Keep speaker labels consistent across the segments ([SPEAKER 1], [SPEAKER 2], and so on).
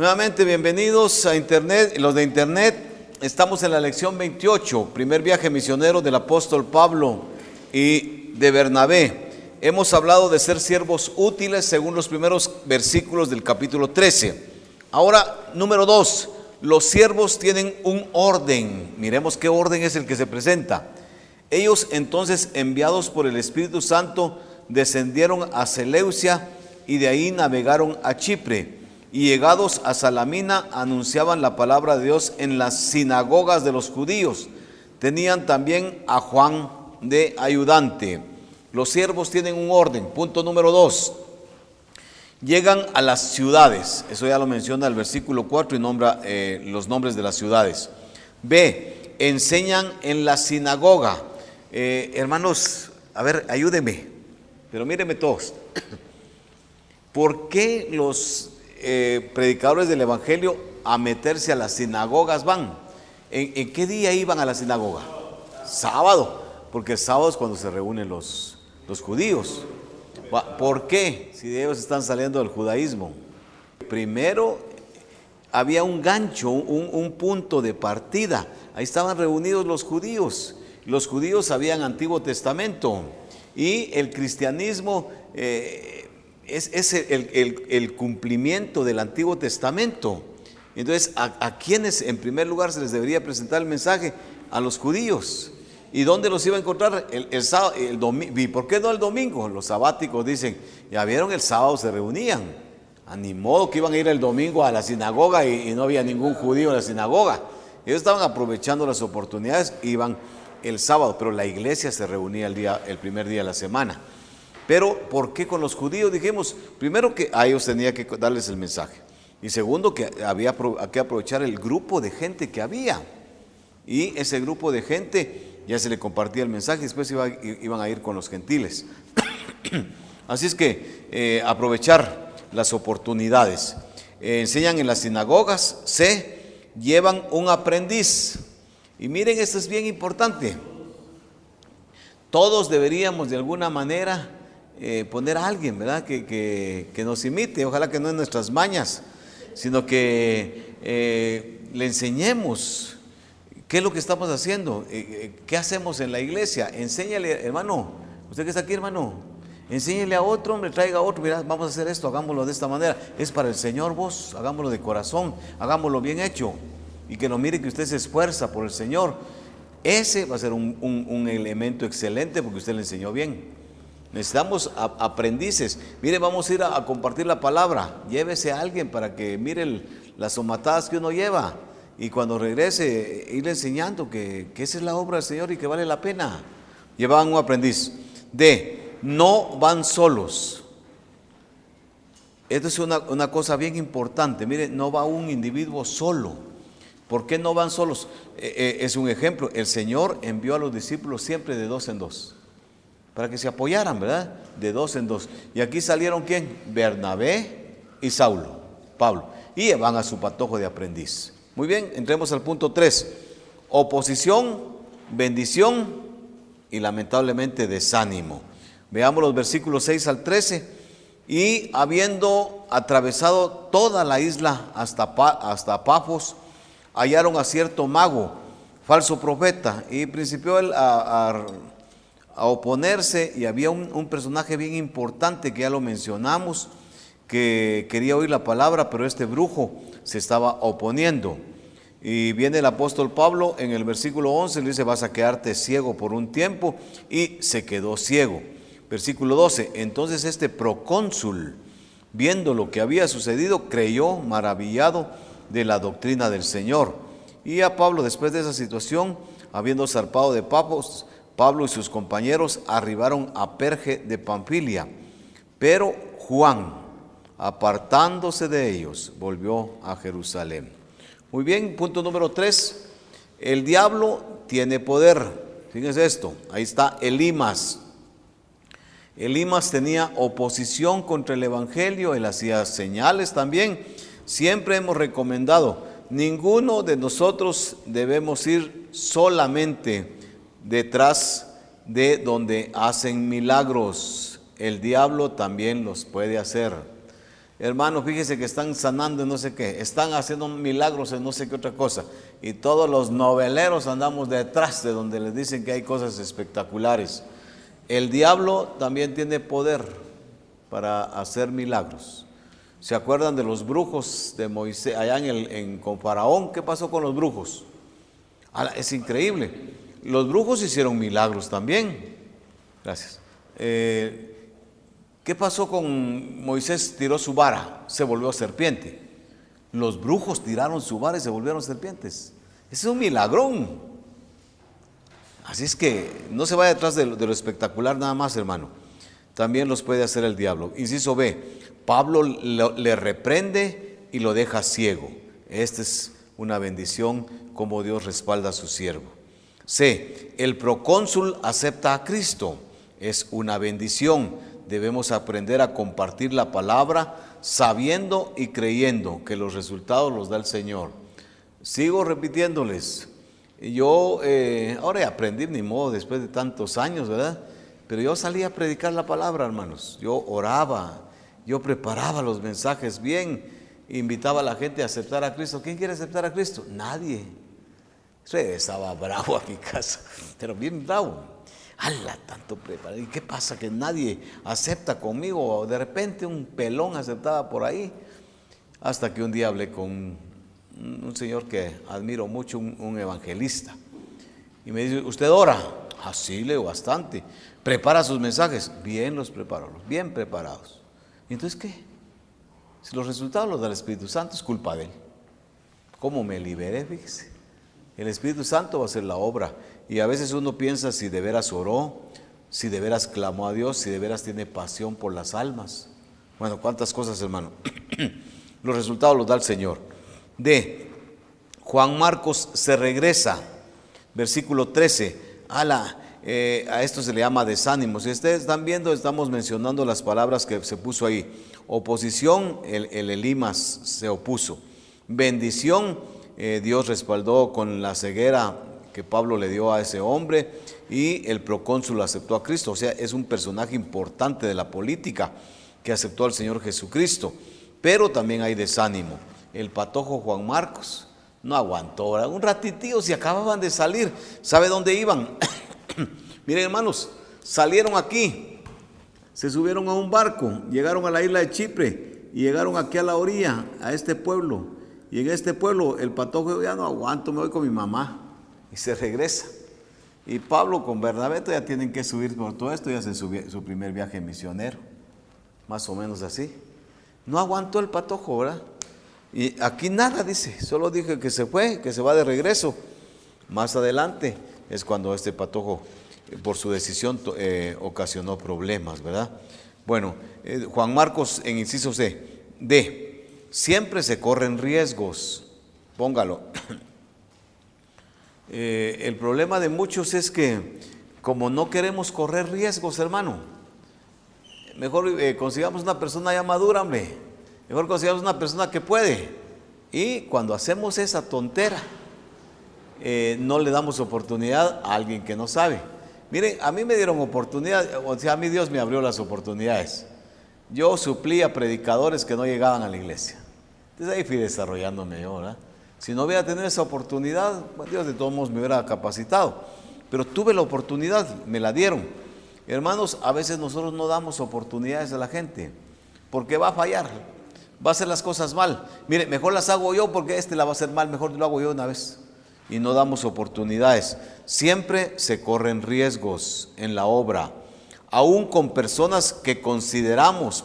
[SPEAKER 1] Nuevamente, bienvenidos a Internet, los de Internet. Estamos en la lección 28, primer viaje misionero del apóstol Pablo y de Bernabé. Hemos hablado de ser siervos útiles según los primeros versículos del capítulo 13. Ahora, número 2, los siervos tienen un orden. Miremos qué orden es el que se presenta. Ellos entonces, enviados por el Espíritu Santo, descendieron a Seleucia y de ahí navegaron a Chipre. Y llegados a Salamina, anunciaban la palabra de Dios en las sinagogas de los judíos. Tenían también a Juan de ayudante. Los siervos tienen un orden. Punto número 2. Llegan a las ciudades. Eso ya lo menciona el versículo 4 y nombra los nombres de las ciudades. B. Enseñan en la sinagoga. Hermanos, a ver, ayúdenme. Pero mírenme todos. ¿Por qué los predicadores del Evangelio a meterse a las sinagogas van? ¿En qué día iban a la sinagoga? Sábado, porque el sábado es cuando se reúnen los judíos. ¿Por qué? Si ellos están saliendo del judaísmo. Primero había un gancho, un punto de partida. Ahí estaban reunidos los judíos. Los judíos sabían Antiguo Testamento y el cristianismo es el cumplimiento del Antiguo Testamento. Entonces, ¿a quiénes en primer lugar se les debería presentar el mensaje? A los judíos. ¿Y dónde los iba a encontrar? El sábado, el domingo. ¿Y por qué no el domingo? Los sabáticos dicen, ya vieron, el sábado se reunían. Ni modo que iban a ir el domingo a la sinagoga y no había ningún judío en la sinagoga. Ellos estaban aprovechando las oportunidades, iban el sábado, pero la iglesia se reunía el primer día de la semana. Pero, ¿por qué con los judíos? Dijimos, primero que a ellos tenía que darles el mensaje. Y segundo, que había que aprovechar el grupo de gente que había. Y ese grupo de gente ya se le compartía el mensaje, después iban a ir con los gentiles. Así es que aprovechar las oportunidades. Enseñan en las sinagogas, se llevan un aprendiz. Y miren, esto es bien importante. Todos deberíamos de alguna manera poner a alguien, ¿verdad? Que nos imite. Ojalá que no en nuestras mañas, sino que le enseñemos qué es lo que estamos haciendo, qué hacemos en la iglesia. Enséñale, hermano, usted que está aquí, hermano, enséñele a otro, hombre, traiga a otro, mira, vamos a hacer esto, hagámoslo de esta manera, es para el Señor vos, hagámoslo de corazón, hagámoslo bien hecho, y que nos mire que usted se esfuerza por el Señor. Ese va a ser un elemento excelente porque usted le enseñó bien. Necesitamos aprendices. Mire, vamos a ir a compartir la palabra. Llévese a alguien para que mire las somatadas que uno lleva. Y cuando regrese, irle enseñando que esa es la obra del Señor y que vale la pena. Llevaban un aprendiz. D. No van solos. Esto es una cosa bien importante. Mire, no va un individuo solo. ¿Por qué no van solos? Es un ejemplo. El Señor envió a los discípulos siempre de 2 en 2. Para que se apoyaran, ¿verdad? De 2 en 2. Y aquí salieron ¿quién? Bernabé y Saulo, Pablo. Y van a su patojo de aprendiz. Muy bien, entremos al punto 3. Oposición, bendición y lamentablemente desánimo. Veamos los versículos 6 al 13. Y habiendo atravesado toda la isla hasta Pafos, hallaron a cierto mago, falso profeta, y principió él a oponerse, y había un personaje bien importante que ya lo mencionamos, que quería oír la palabra, pero este brujo se estaba oponiendo. Y viene el apóstol Pablo en el versículo 11, le dice, vas a quedarte ciego por un tiempo, y se quedó ciego. Versículo 12, entonces este procónsul, viendo lo que había sucedido, creyó maravillado de la doctrina del Señor. Y a Pablo, después de esa situación, habiendo zarpado de Pafos, Pablo y sus compañeros arribaron a Perge de Panfilia, pero Juan, apartándose de ellos, volvió a Jerusalén. Muy bien, punto número 3, el diablo tiene poder. Fíjense esto, ahí está Elimas. Elimas tenía oposición contra el Evangelio, él hacía señales también. Siempre hemos recomendado, ninguno de nosotros debemos ir solamente detrás de donde hacen milagros. El diablo también los puede hacer. Hermano, fíjese que están sanando en no sé qué, están haciendo milagros en no sé qué otra cosa. Y todos los noveleros andamos detrás de donde les dicen que hay cosas espectaculares. El diablo también tiene poder para hacer milagros. ¿Se acuerdan de los brujos de Moisés allá con Faraón? ¿Qué pasó con los brujos? Es increíble. Los brujos hicieron milagros también. Gracias. ¿Qué pasó con Moisés? Tiró su vara, se volvió serpiente. Los brujos tiraron su vara y se volvieron serpientes. Ese es un milagrón. Así es que no se vaya detrás de lo espectacular nada más, hermano. También los puede hacer el diablo. Inciso B, Pablo le reprende y lo deja ciego. Esta es una bendición como Dios respalda a su siervo. C, el procónsul acepta a Cristo. Es una bendición. Debemos aprender a compartir la palabra sabiendo y creyendo que los resultados los da el Señor. Sigo repitiéndoles. Yo ahora aprendí, ni modo, después de tantos años, ¿verdad? Pero yo salía a predicar la palabra, hermanos. Yo oraba, yo preparaba los mensajes bien, invitaba a la gente a aceptar a Cristo. ¿Quién quiere aceptar a Cristo? Nadie. Regresaba bravo a mi casa, pero bien bravo. ¡Hala! Tanto preparado. ¿Y qué pasa? Que nadie acepta conmigo. De repente un pelón aceptaba por ahí. Hasta que un día hablé con un señor que admiro mucho, un evangelista. Y me dice, ¿usted ora? Sí, leo bastante. ¿Prepara sus mensajes? Bien los preparo, bien preparados. ¿Y entonces qué? Si los resultados los da el Espíritu Santo, es culpa de él. ¿Cómo me liberé? Fíjese. El Espíritu Santo va a hacer la obra. Y a veces uno piensa si de veras oró, si de veras clamó a Dios, si de veras tiene pasión por las almas. Bueno, cuántas cosas, hermano. Los resultados los da el Señor. D, Juan Marcos se regresa. Versículo 13. A esto se le llama desánimo. Si ustedes están viendo, estamos mencionando las palabras que se puso ahí. Oposición, el Elimas se opuso. Bendición, Dios respaldó con la ceguera que Pablo le dio a ese hombre, y el procónsul aceptó a Cristo. O sea, es un personaje importante de la política que aceptó al Señor Jesucristo. Pero también hay desánimo. El patojo Juan Marcos no aguantó, ¿verdad? Un ratitío, si acababan de salir. ¿Sabe dónde iban? Miren, hermanos, salieron aquí, se subieron a un barco, llegaron a la isla de Chipre y llegaron aquí a la orilla, a este pueblo. Y en este pueblo el patojo dijo, ya no aguanto, me voy con mi mamá. Y se regresa. Y Pablo con Bernabé ya tienen que subir por todo esto y hacen su primer viaje misionero. Más o menos así. No aguantó el patojo, ¿verdad? Y aquí nada dice, solo dije que se fue, que se va de regreso. Más adelante es cuando este patojo, por su decisión, ocasionó problemas, ¿verdad? Bueno, Juan Marcos en inciso C. D, siempre se corren riesgos. Póngalo. El problema de muchos es que como no queremos correr riesgos, hermano, mejor consigamos una persona ya madura, hombre. Mejor consigamos una persona que puede. Y cuando hacemos esa tontera, no le damos oportunidad a alguien que no sabe. Miren, a mí me dieron oportunidad, o sea, a mí Dios me abrió las oportunidades. Yo suplí a predicadores que no llegaban a la iglesia. Entonces ahí fui desarrollándome yo, ¿verdad? Si no hubiera tenido esa oportunidad, bueno, Dios de todos modos me hubiera capacitado. Pero tuve la oportunidad, me la dieron. Hermanos, a veces nosotros no damos oportunidades a la gente, porque va a fallar, va a hacer las cosas mal. Mire, mejor las hago yo porque la va a hacer mal, mejor lo hago yo una vez. Y no damos oportunidades. Siempre se corren riesgos en la obra, aún con personas que consideramos,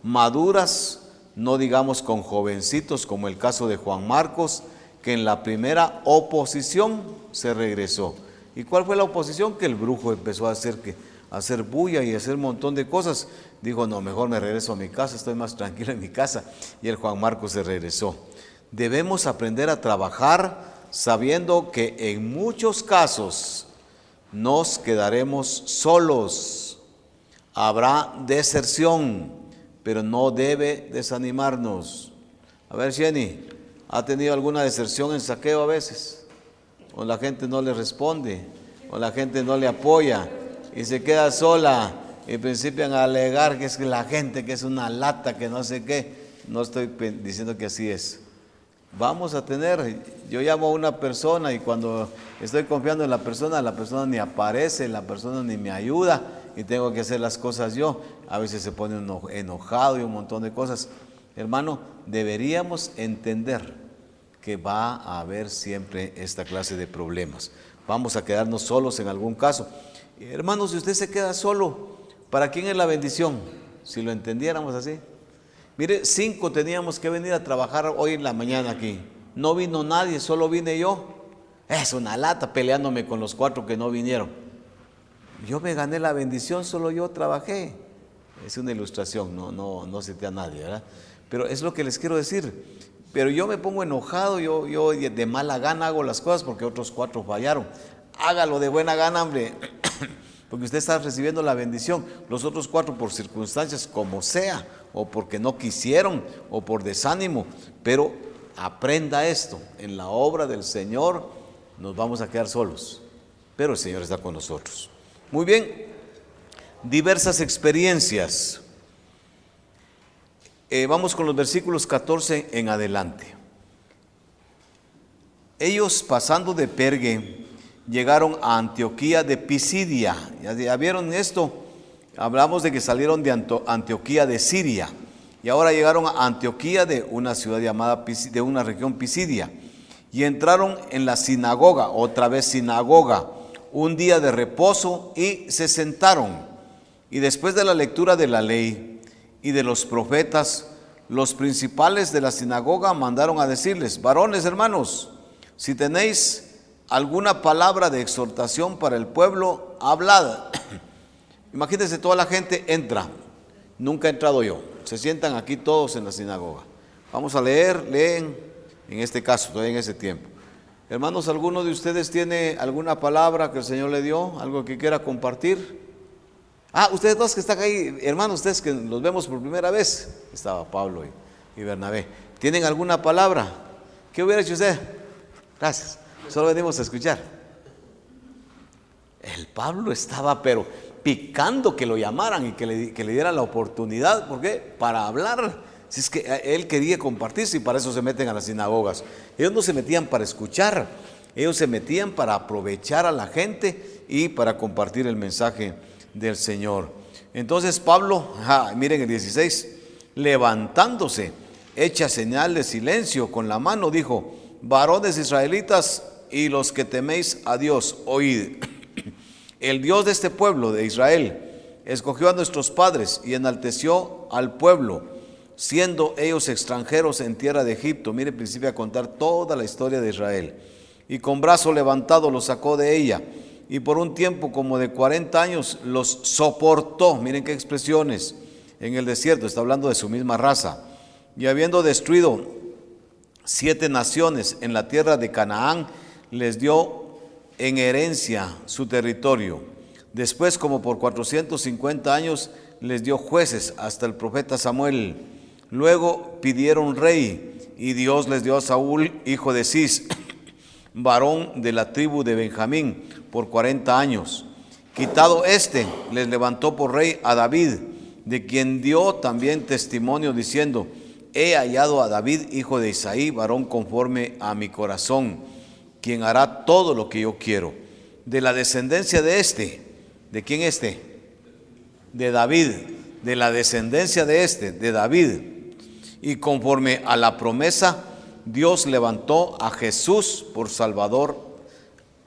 [SPEAKER 1] maduras. No digamos con jovencitos como el caso de Juan Marcos, que en la primera oposición se regresó. ¿Y cuál fue la oposición? Que el brujo empezó a hacer bulla y a hacer un montón de cosas. Dijo, no, mejor me regreso a mi casa, estoy más tranquilo en mi casa. Y el Juan Marcos se regresó. Debemos aprender a trabajar sabiendo que en muchos casos nos quedaremos solos. Habrá deserción, pero no debe desanimarnos. A ver, Jenny, ¿ha tenido alguna deserción en saqueo a veces? O la gente no le responde, o la gente no le apoya, y se queda sola, y principian a alegar que es que la gente que es una lata, que no sé qué. No estoy diciendo que así es. Vamos a tener, yo llamo a una persona y cuando estoy confiando en la persona ni aparece, la persona ni me ayuda y tengo que hacer las cosas yo. A veces se pone enojado y un montón de cosas. Hermano, deberíamos entender que va a haber siempre esta clase de problemas. Vamos a quedarnos solos en algún caso. Hermano, si usted se queda solo, ¿para quién es la bendición? Si lo entendiéramos así. Mire, 5 teníamos que venir a trabajar hoy en la mañana aquí. No vino nadie, solo vine yo. Es una lata peleándome con los 4 que no vinieron. Yo me gané la bendición, solo yo trabajé. Es una ilustración, no cité a nadie, ¿verdad? Pero es lo que les quiero decir. Pero yo me pongo enojado, yo de mala gana hago las cosas porque otros 4 fallaron. Hágalo de buena gana, hombre, porque usted está recibiendo la bendición. Los otros 4 por circunstancias como sea, o porque no quisieron, o por desánimo. Pero aprenda esto, en la obra del Señor nos vamos a quedar solos, pero el Señor está con nosotros. Muy bien, diversas experiencias. Vamos con los versículos 14 en adelante. Ellos, pasando de Perge, llegaron a Antioquía de Pisidia. ¿Ya vieron esto? Hablamos de que salieron de Antioquía de Siria y ahora llegaron a Antioquía de una ciudad llamada de una región Pisidia y entraron en la sinagoga, otra vez sinagoga, un día de reposo y se sentaron. Y después de la lectura de la ley y de los profetas, los principales de la sinagoga mandaron a decirles: varones hermanos, si tenéis alguna palabra de exhortación para el pueblo, hablad. Imagínense, toda la gente entra, nunca he entrado yo, se sientan aquí todos en la sinagoga. Vamos a leen, en este caso, todavía en ese tiempo. Hermanos, ¿alguno de ustedes tiene alguna palabra que el Señor le dio, algo que quiera compartir? Ustedes dos que están ahí, hermanos, ustedes que los vemos por primera vez, estaba Pablo y Bernabé, ¿tienen alguna palabra? ¿Qué hubiera hecho usted? Gracias, solo venimos a escuchar. El Pablo estaba pero picando que lo llamaran y que le dieran la oportunidad. ¿Por qué? Para hablar. Si es que él quería compartirse, y para eso se meten a las sinagogas. Ellos no se metían para escuchar, ellos se metían para aprovechar a la gente y para compartir el mensaje del Señor. Entonces Pablo, miren el 16, levantándose, hecha señal de silencio con la mano, dijo: varones israelitas y los que teméis a Dios, oíd. El Dios de este pueblo de Israel escogió a nuestros padres y enalteció al pueblo, siendo ellos extranjeros en tierra de Egipto. Mire, principio a contar toda la historia de Israel. Y con brazo levantado los sacó de ella, y por un tiempo como de 40 años los soportó. Miren qué expresiones. En el desierto, está hablando de su misma raza. Y habiendo destruido 7 naciones en la tierra de Canaán, les dio en herencia su territorio. Después, como por 450 años, les dio jueces hasta el profeta Samuel. Luego pidieron rey, y Dios les dio a Saúl, hijo de Cis, varón de la tribu de Benjamín, por 40 años. Quitado les levantó por rey a David, de quien dio también testimonio diciendo: he hallado a David, hijo de Isaí, varón conforme a mi corazón, quien hará todo lo que yo quiero. De la descendencia de ¿de quién de David, de la descendencia de David. Y conforme a la promesa, Dios levantó a Jesús por Salvador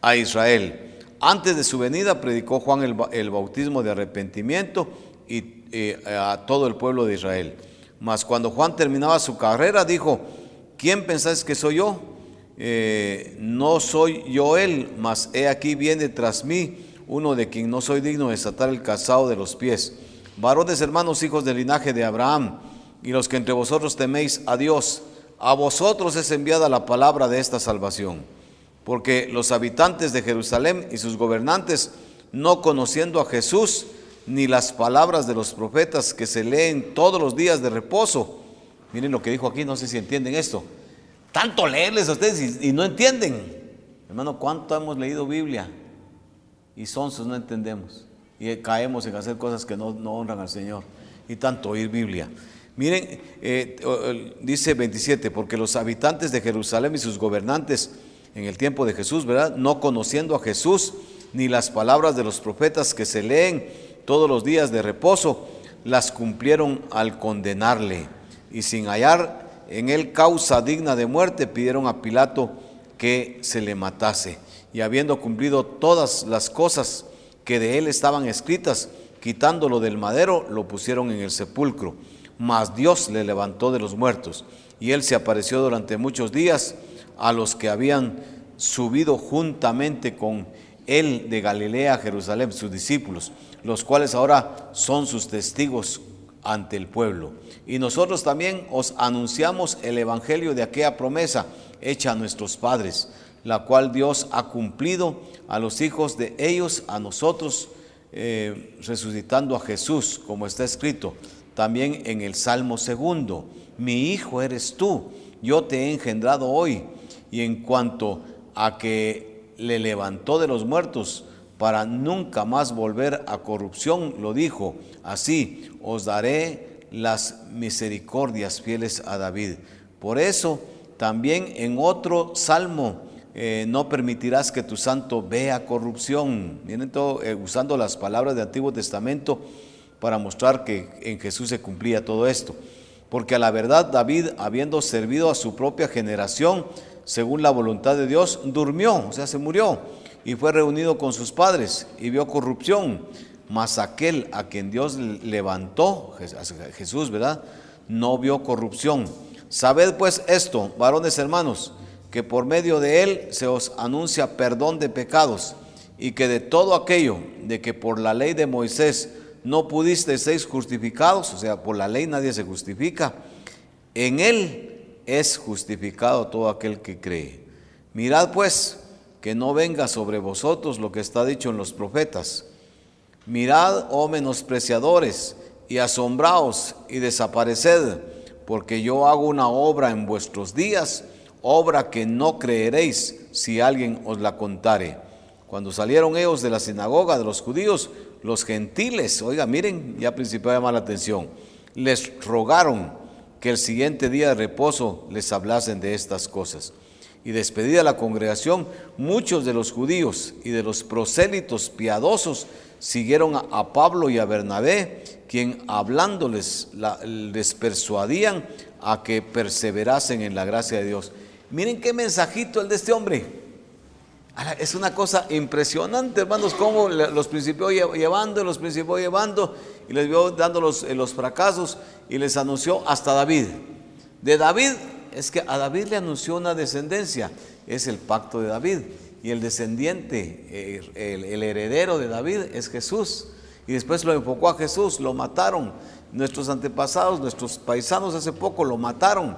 [SPEAKER 1] a Israel. Antes de su venida predicó Juan el bautismo de arrepentimiento y a todo el pueblo de Israel. Mas cuando Juan terminaba su carrera, dijo: ¿quién pensáis que soy yo? No soy yo él, mas he aquí viene tras mí uno de quien no soy digno de desatar el calzado de los pies. Varones hermanos, hijos del linaje de Abraham, y los que entre vosotros teméis a Dios, a vosotros es enviada la palabra de esta salvación. Porque los habitantes de Jerusalén y sus gobernantes, no conociendo a Jesús, ni las palabras de los profetas que se leen todos los días de reposo. Miren lo que dijo aquí, no sé si entienden esto. Tanto leerles a ustedes y no entienden. Hermano, ¿cuánto hemos leído Biblia? Y sonsos no entendemos. y caemos en hacer cosas que no honran al Señor. Y tanto oír Biblia. Miren, dice 27, porque los habitantes de Jerusalén y sus gobernantes en el tiempo de Jesús, ¿verdad?, no conociendo a Jesús ni las palabras de los profetas que se leen todos los días de reposo, las cumplieron al condenarle, y sin hallar en él causa digna de muerte, pidieron a Pilato que se le matase. Y habiendo cumplido todas las cosas que de él estaban escritas, quitándolo del madero, lo pusieron en el sepulcro. Mas Dios le levantó de los muertos, y él se apareció durante muchos días a los que habían subido juntamente con él de Galilea a Jerusalén, sus discípulos, los cuales ahora son sus testigos ante el pueblo. Y nosotros también os anunciamos el evangelio de aquella promesa hecha a nuestros padres, la cual Dios ha cumplido a los hijos de ellos, a nosotros, resucitando a Jesús, como está escrito también en el Salmo 2: mi hijo eres tú, yo te he engendrado hoy. Y en cuanto a que le levantó de los muertos para nunca más volver a corrupción, lo dijo así: os daré las misericordias fieles a David. Por eso también en otro salmo, no permitirás que tu santo vea corrupción. Vienen usando las palabras del Antiguo Testamento para mostrar que en Jesús se cumplía todo esto. Porque a la verdad David, habiendo servido a su propia generación, según la voluntad de Dios, durmió, o sea, se murió, y fue reunido con sus padres, y vio corrupción. Mas aquel a quien Dios levantó, Jesús, ¿verdad?, no vio corrupción. Sabed pues esto, varones hermanos, que por medio de él se os anuncia perdón de pecados, y que de todo aquello de que por la ley de Moisés no pudisteis ser justificados, o sea, por la ley nadie se justifica, en él es justificado todo aquel que cree. Mirad pues que no venga sobre vosotros lo que está dicho en los profetas: mirad, oh menospreciadores, y asombraos y desapareced, porque yo hago una obra en vuestros días, obra que no creeréis si alguien os la contare. Cuando salieron ellos de la sinagoga de los judíos, los gentiles, oiga, miren, ya principio a llamar la atención, les rogaron que el siguiente día de reposo les hablasen de estas cosas. Y despedida la congregación, muchos de los judíos y de los prosélitos piadosos siguieron a Pablo y a Bernabé, quien hablándoles les persuadían a que perseverasen en la gracia de Dios. Miren qué mensajito el de este hombre. Es una cosa impresionante, hermanos, cómo los principió llevando, y les vio dando los fracasos, y les anunció hasta David. De David, es que a David le anunció una descendencia, es el pacto de David, y el descendiente, el heredero de David es Jesús, y después lo enfocó a Jesús, lo mataron. Nuestros antepasados, nuestros paisanos hace poco lo mataron,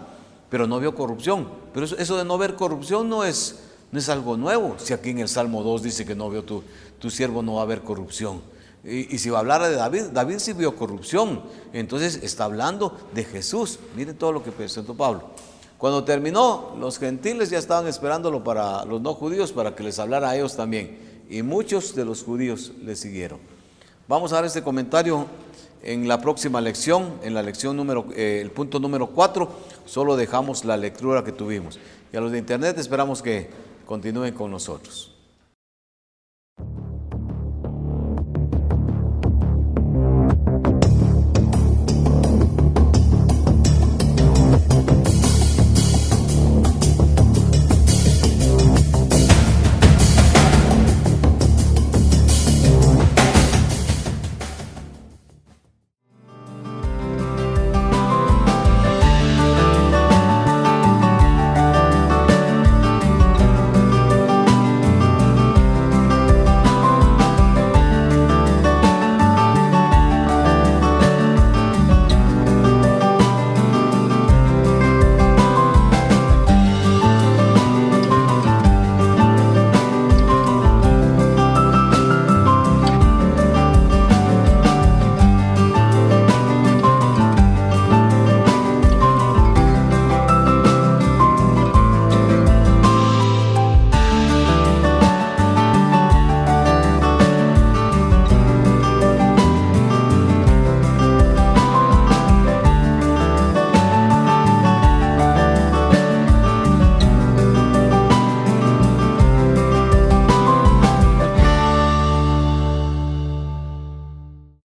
[SPEAKER 1] pero no vio corrupción. Pero eso de no ver corrupción no es algo nuevo. Si aquí en el Salmo 2 dice que no vio tu siervo, no va a haber corrupción. Y si va a hablar de David, David sí vio corrupción. Entonces está hablando de Jesús. Miren todo lo que presentó Pablo. Cuando terminó, los gentiles ya estaban esperándolo para los no judíos, para que les hablara a ellos también. Y muchos de los judíos le siguieron. Vamos a ver este comentario en la próxima lección, en la lección el punto número 4. Solo dejamos la lectura que tuvimos. Y a los de internet esperamos que continúen con nosotros.